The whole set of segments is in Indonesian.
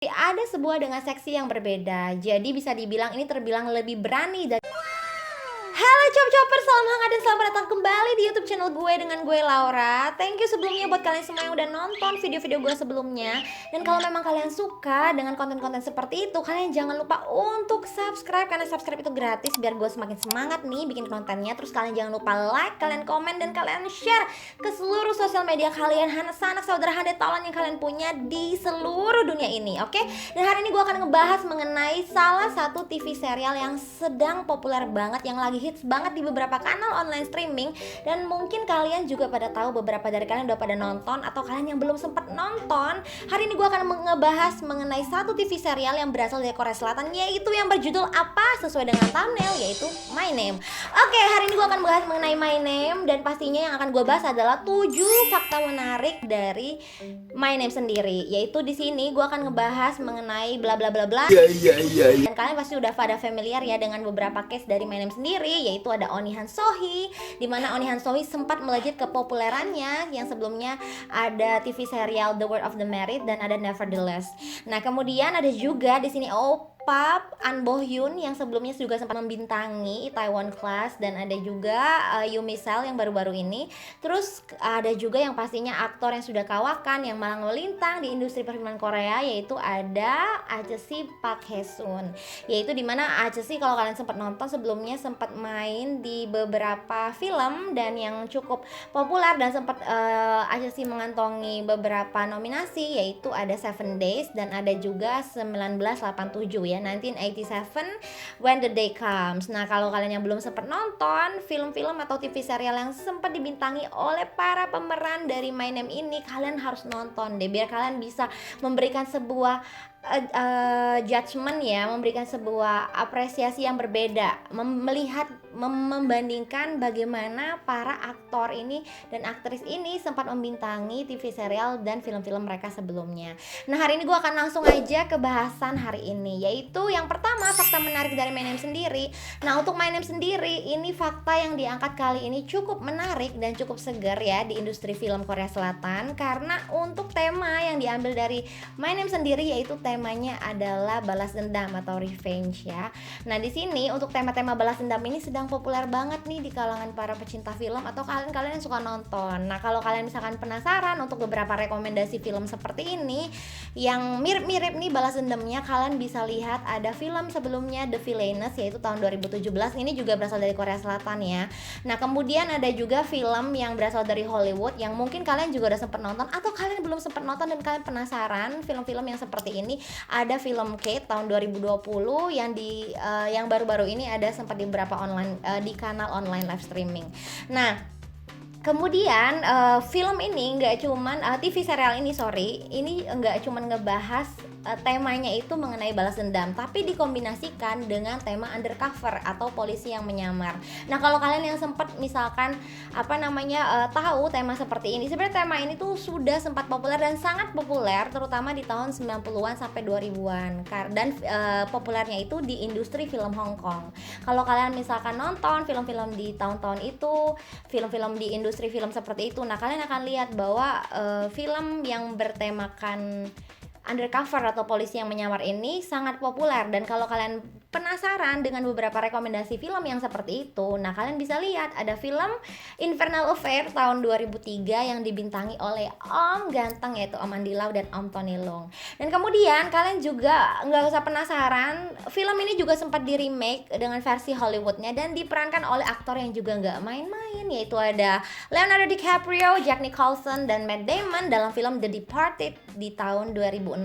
Ada sebuah dengan seksi yang berbeda. Jadi bisa dibilang ini terbilang lebih berani dan halo Chopper, salam hangat dan selamat datang kembali di YouTube channel gue dengan gue Laura. Thank you sebelumnya buat kalian semua yang udah nonton video-video gue sebelumnya. Dan kalau memang kalian suka dengan konten-konten seperti itu, kalian jangan lupa untuk subscribe, karena subscribe itu gratis biar gue semakin semangat nih bikin kontennya. Terus kalian jangan lupa like, kalian komen, dan kalian share ke seluruh sosial media kalian, sanak saudara handai talan yang kalian punya di seluruh dunia ini, oke? Dan hari ini gue akan ngebahas mengenai salah satu TV serial yang sedang populer banget, yang lagi hits banget di beberapa kanal online streaming. Dan mungkin kalian juga pada tahu, beberapa dari kalian udah pada nonton, atau kalian yang belum sempat nonton. Hari ini gue akan ngebahas mengenai satu TV serial yang berasal dari Korea Selatan, yaitu yang berjudul apa sesuai dengan thumbnail, yaitu My Name. Oke, hari ini gue akan bahas mengenai My Name, dan pastinya yang akan gue bahas adalah 7 fakta menarik dari My Name sendiri. Yaitu di sini gue akan ngebahas mengenai bla bla bla bla. Dan kalian pasti udah pada familiar ya dengan beberapa case dari My Name sendiri, yaitu ada Oni Han Sohee, dimana Oni Han Sohee sempat melejit kepopulerannya, yang sebelumnya ada TV serial The World of the Married dan ada Nevertheless. Nah, kemudian ada juga di sini Park An Bo Hyun yang sebelumnya juga sempat membintangi Itaewon Class, dan ada juga Yoo Mi Sel yang baru-baru ini. Terus ada juga yang pastinya aktor yang sudah kawakan yang malang melintang di industri perfilman Korea, yaitu ada Acheon Park Hae Sun. Yaitu dimana Acheon, kalau kalian sempat nonton sebelumnya, sempat main di beberapa film dan yang cukup populer, dan sempat Acheon mengantongi beberapa nominasi, yaitu ada 7 Days dan ada juga 1987 ya, 1987 When the Day Comes. Nah, kalau kalian yang belum sempat nonton film-film atau TV serial yang sempat dibintangi oleh para pemeran dari My Name ini, kalian harus nonton deh, biar kalian bisa memberikan sebuah judgment ya, memberikan sebuah apresiasi yang berbeda, membandingkan bagaimana para aktor ini dan aktris ini sempat membintangi TV serial dan film-film mereka sebelumnya. Nah, hari ini gue akan langsung aja ke bahasan hari ini, yaitu yang pertama, fakta menarik dari My Name sendiri. Nah, untuk My Name sendiri, ini fakta yang diangkat kali ini cukup menarik dan cukup segar ya di industri film Korea Selatan, karena untuk tema yang diambil dari My Name sendiri, yaitu temanya adalah balas dendam atau revenge ya. Nah, di sini untuk tema-tema balas dendam ini sedang populer banget nih di kalangan para pecinta film atau kalian yang suka nonton. Nah, kalau kalian misalkan penasaran untuk beberapa rekomendasi film seperti ini yang mirip-mirip nih balas dendamnya, kalian bisa lihat ada film sebelumnya The Villainess, yaitu tahun 2017. Ini juga berasal dari Korea Selatan ya. Nah, kemudian ada juga film yang berasal dari Hollywood yang mungkin kalian juga udah sempat nonton, atau kalian belum sempat nonton dan kalian penasaran film-film yang seperti ini. Ada film Kate tahun 2020 yang baru-baru ini ada sempat di beberapa online di kanal online live streaming. Nah, kemudian film ini nggak cuman TV serial ini nggak cuman ngebahas temanya itu mengenai balas dendam, tapi dikombinasikan dengan tema undercover atau polisi yang menyamar. Nah, kalau kalian yang sempat misalkan tahu tema seperti ini, sebenarnya tema ini tuh sudah sempat populer dan sangat populer terutama di tahun 90-an sampai 2000-an, dan populernya itu di industri film Hong Kong. Kalau kalian misalkan nonton film-film di tahun-tahun itu, film-film di industri film seperti itu, nah kalian akan lihat bahwa film yang bertemakan undercover atau polisi yang menyamar ini sangat populer. Dan kalau kalian penasaran dengan beberapa rekomendasi film yang seperti itu, nah kalian bisa lihat ada film Infernal Affair tahun 2003 yang dibintangi oleh Om ganteng, yaitu Om Andy Lau dan Om Tony Leung. Dan kemudian kalian juga nggak usah penasaran, film ini juga sempat di remake dengan versi Hollywoodnya dan diperankan oleh aktor yang juga nggak main-main, yaitu ada Leonardo DiCaprio, Jack Nicholson, dan Matt Damon dalam film The Departed di tahun 2006.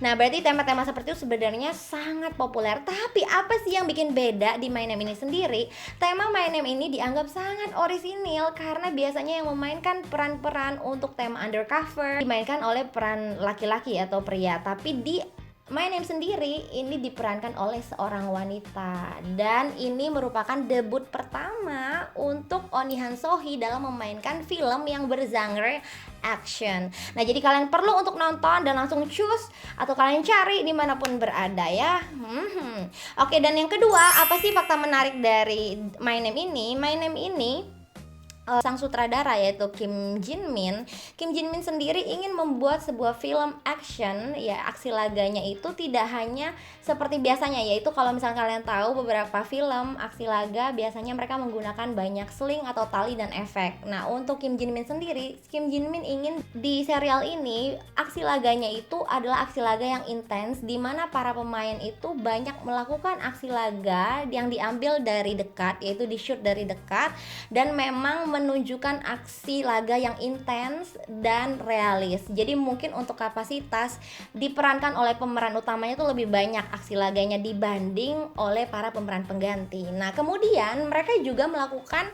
Nah, berarti tema-tema seperti itu sebenarnya sangat populer. Tapi apa sih yang bikin beda di My Name ini sendiri? Tema My Name ini dianggap sangat orisinil karena biasanya yang memainkan peran-peran untuk tema undercover dimainkan oleh peran laki-laki atau pria. Tapi di My Name sendiri ini diperankan oleh seorang wanita, dan ini merupakan debut pertama untuk Oni Han Sohee dalam memainkan film yang bergenre action. Nah, jadi kalian perlu untuk nonton dan langsung choose atau kalian cari dimanapun berada ya. Oke, dan yang kedua, apa sih fakta menarik dari My Name ini? My Name ini sang sutradara yaitu Kim Jin Min. Kim Jin Min sendiri ingin membuat sebuah film action, ya aksi laganya itu tidak hanya seperti biasanya, yaitu kalau misalnya kalian tahu beberapa film aksi laga biasanya mereka menggunakan banyak sling atau tali dan efek. Nah, untuk Kim Jin Min sendiri, Kim Jin Min ingin di serial ini aksi laganya itu adalah aksi laga yang intens, di mana para pemain itu banyak melakukan aksi laga yang diambil dari dekat, yaitu di shoot dari dekat, dan memang menunjukkan aksi laga yang intens dan realis. Jadi mungkin untuk kapasitas diperankan oleh pemeran utamanya itu lebih banyak aksi laganya dibanding oleh para pemeran pengganti. Nah, kemudian mereka juga melakukan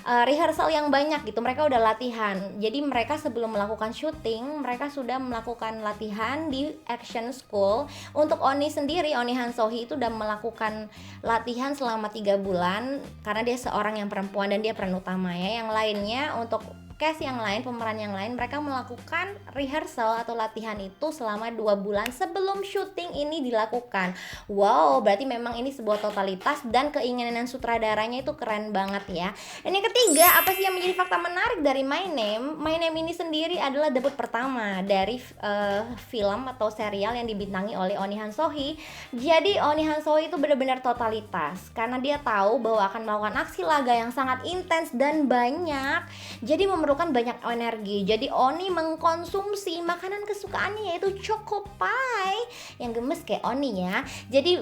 rehearsal yang banyak gitu. Mereka udah latihan. Jadi mereka sebelum melakukan syuting, mereka sudah melakukan latihan di action school. Untuk Oni sendiri, Oni Han So-hee itu udah melakukan latihan selama 3 bulan karena dia seorang yang perempuan dan dia peran utama ya. Yang lainnya untuk cast yang lain, pemeran yang lain, mereka melakukan rehearsal atau latihan itu selama 2 bulan sebelum syuting ini dilakukan. Wow, berarti memang ini sebuah totalitas dan keinginan sutradaranya itu keren banget ya. Dan yang ketiga, apa sih yang menjadi fakta menarik dari My Name? My Name ini sendiri adalah debut pertama dari film atau serial yang dibintangi oleh Oni Han So-hee. Jadi Oni Han So-hee itu benar-benar totalitas karena dia tahu bahwa akan melakukan aksi laga yang sangat intens dan banyak. Jadi memerlukan banyak energi. Jadi Oni mengkonsumsi makanan kesukaannya yaitu Choco Pie yang gemes kayak Oni ya. Jadi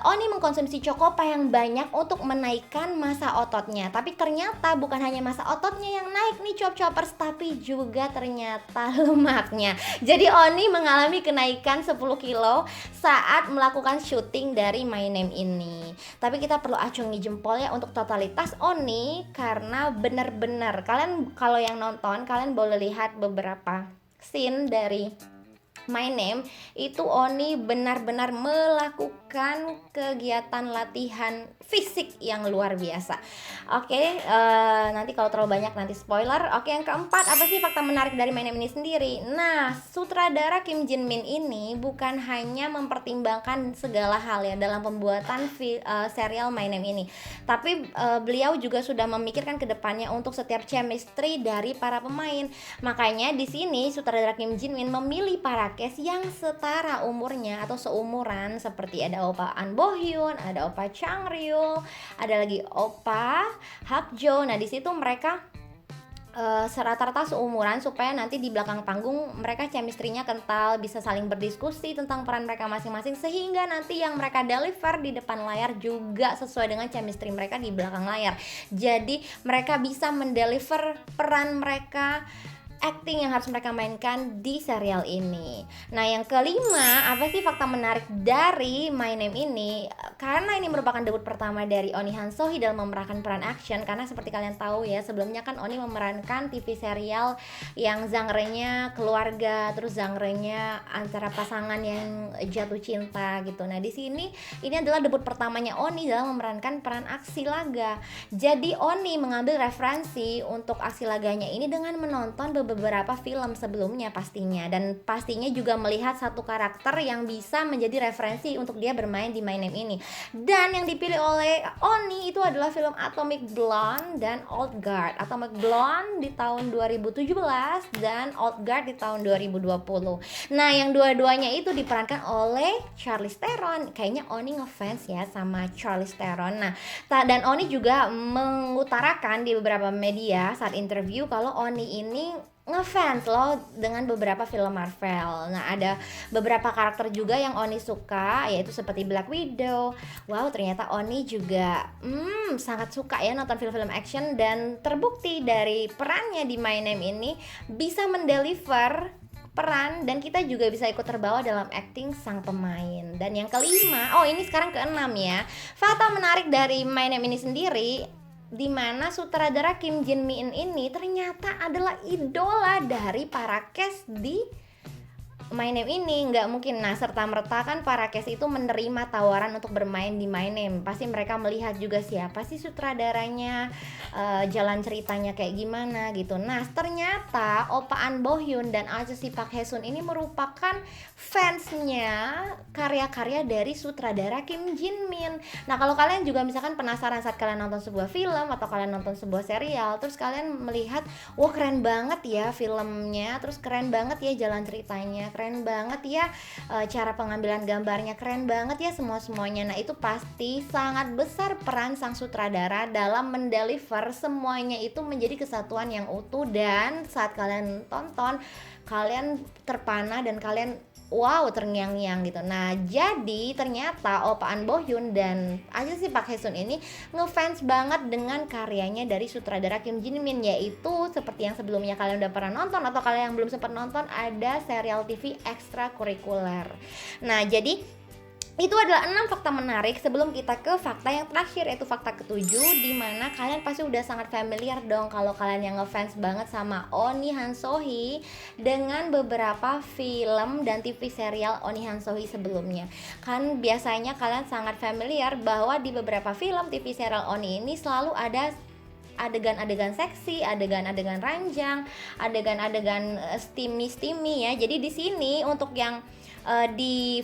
Oni mengkonsumsi Choco Pie yang banyak untuk menaikkan massa ototnya. Tapi ternyata bukan hanya massa ototnya yang naik nih chop-choppers, tapi juga ternyata lemaknya. Jadi Oni mengalami kenaikan 10 kilo saat melakukan syuting dari My Name ini. Tapi kita perlu acungi jempol ya untuk totalitas Oni karena benar-benar kalian kalau yang nonton, kalian boleh lihat beberapa scene dari My Name itu Oni benar-benar melakukan kegiatan latihan fisik yang luar biasa. Oke, nanti kalau terlalu banyak nanti spoiler. Oke, yang keempat, apa sih fakta menarik dari My Name ini sendiri? Nah, sutradara Kim Jin Min ini bukan hanya mempertimbangkan segala hal ya dalam pembuatan serial My Name ini, tapi beliau juga sudah memikirkan ke depannya untuk setiap chemistry dari para pemain. Makanya di sini sutradara Kim Jin Min memilih para cast yang setara umurnya atau seumuran, seperti ada Oppa An Bo Hyun, ada Oppa Chang Ryu, ada lagi Oppa Hak Jo. Nah, di situ mereka rata-rata seumuran supaya nanti di belakang panggung mereka chemistry-nya kental, bisa saling berdiskusi tentang peran mereka masing-masing sehingga nanti yang mereka deliver di depan layar juga sesuai dengan chemistry mereka di belakang layar. Jadi mereka bisa mendeliver peran mereka, acting yang harus mereka mainkan di serial ini. Nah, yang kelima, apa sih fakta menarik dari My Name ini? Karena ini merupakan debut pertama dari Oni Han So-hee dalam memerankan peran action. Karena seperti kalian tahu ya, sebelumnya kan Oni memerankan TV serial yang genre-nya keluarga, terus genre-nya antara pasangan yang jatuh cinta gitu. Nah, di sini ini adalah debut pertamanya Oni dalam memerankan peran aksi laga. Jadi Oni mengambil referensi untuk aksi laganya ini dengan menonton beberapa film sebelumnya pastinya, dan pastinya juga melihat satu karakter yang bisa menjadi referensi untuk dia bermain di My Name ini. Dan yang dipilih oleh Oni itu adalah film Atomic Blonde dan Old Guard. Atomic Blonde di tahun 2017 dan Old Guard di tahun 2020. Nah, yang dua-duanya itu diperankan oleh Charlize Theron. Kayaknya Oni ngefans ya sama Charlize Theron. Nah, dan Oni juga mengutarakan di beberapa media saat interview kalau Oni ini ngefans loh dengan beberapa film Marvel. Nah, ada beberapa karakter juga yang Oni suka, yaitu seperti Black Widow. Wow, ternyata Oni juga sangat suka ya nonton film-film action, dan terbukti dari perannya di My Name ini bisa mendeliver peran, dan kita juga bisa ikut terbawa dalam acting sang pemain. Dan yang kelima, ini sekarang keenam ya. Fakta menarik dari My Name ini sendiri, di mana sutradara Kim Jin Min ini ternyata adalah idola dari para cast di My Name ini nggak mungkin. Nah, serta-merta kan para cast itu menerima tawaran untuk bermain di My Name. Pasti mereka melihat juga siapa sih sutradaranya, jalan ceritanya kayak gimana gitu. Nah, ternyata Oppa An Bo Hyun dan Ajeong Park Hae Sun ini merupakan fansnya karya-karya dari sutradara Kim Jin Min. Nah, kalau kalian juga misalkan penasaran saat kalian nonton sebuah film atau kalian nonton sebuah serial, terus kalian melihat, wah keren banget ya filmnya, terus keren banget ya jalan ceritanya, keren banget ya cara pengambilan gambarnya, keren banget ya semuanya. Nah, itu pasti sangat besar peran sang sutradara dalam mendeliver semuanya itu menjadi kesatuan yang utuh, dan saat kalian tonton kalian terpana dan kalian wow, terngiang-ngiang gitu. Nah, jadi ternyata Oppa An Bo Hyun dan Ajeong Park Hae Sun ini ngefans banget dengan karyanya dari sutradara Kim Jin Min, yaitu seperti yang sebelumnya kalian udah pernah nonton atau kalian yang belum sempat nonton, ada serial TV ekstrakurikuler. Nah, jadi itu adalah 6 fakta menarik sebelum kita ke fakta yang terakhir, yaitu fakta ketujuh, dimana kalian pasti udah sangat familiar dong kalau kalian yang ngefans banget sama Oni Han So Hee dengan beberapa film dan TV serial Oni Han So Hee sebelumnya. Kan biasanya kalian sangat familiar bahwa di beberapa film TV serial Oni ini selalu ada adegan-adegan seksi, adegan-adegan ranjang, adegan-adegan steamy ya. Jadi di sini untuk yang di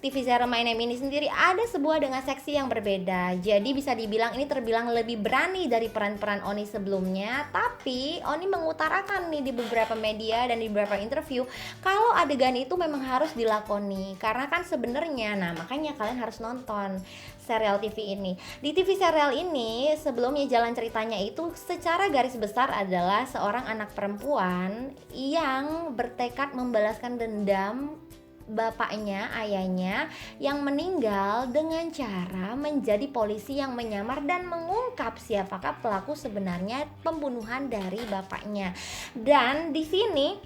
TV serial My Name ini sendiri ada sebuah dengan seksi yang berbeda. Jadi bisa dibilang ini terbilang lebih berani dari peran-peran Oni sebelumnya. Tapi Oni mengutarakan nih di beberapa media dan di beberapa interview kalau adegan itu memang harus dilakoni. Karena kan sebenarnya, nah makanya kalian harus nonton serial TV ini. Di TV serial ini sebelumnya jalan ceritanya itu secara garis besar adalah seorang anak perempuan yang bertekad membalaskan dendam bapaknya, ayahnya yang meninggal dengan cara menjadi polisi yang menyamar dan mengungkap siapakah pelaku sebenarnya pembunuhan dari bapaknya. Dan di sini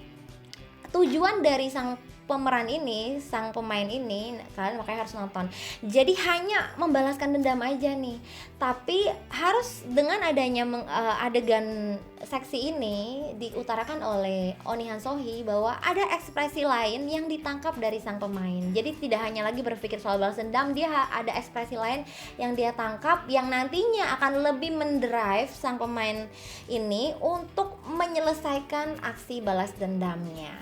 tujuan dari sang pemeran ini, sang pemain ini, kalian makanya harus nonton. Jadi hanya membalaskan dendam aja nih, tapi harus dengan adanya adegan seksi ini diutarakan oleh Oni Han So Hee bahwa ada ekspresi lain yang ditangkap dari sang pemain. Jadi tidak hanya lagi berpikir soal balas dendam, dia ada ekspresi lain yang dia tangkap yang nantinya akan lebih mendrive sang pemain ini untuk menyelesaikan aksi balas dendamnya.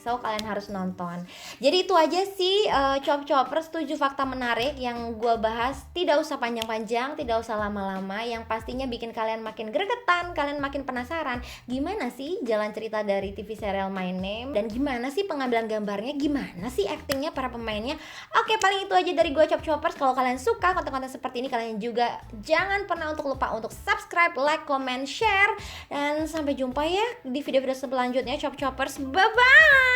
So kalian harus nonton. Jadi itu aja sih Chop-Choppers 7 fakta menarik yang gue bahas. Tidak usah panjang-panjang, tidak usah lama-lama. Yang pastinya bikin kalian makin gregetan, kalian makin penasaran gimana sih jalan cerita dari TV serial My Name, dan gimana sih pengambilan gambarnya, gimana sih actingnya para pemainnya. Oke, paling itu aja dari gue Chop-Choppers. Kalau kalian suka konten-konten seperti ini, kalian juga jangan pernah untuk lupa untuk subscribe, like, comment, share. Dan sampai jumpa ya di video-video selanjutnya Chop-Choppers. Bye-bye.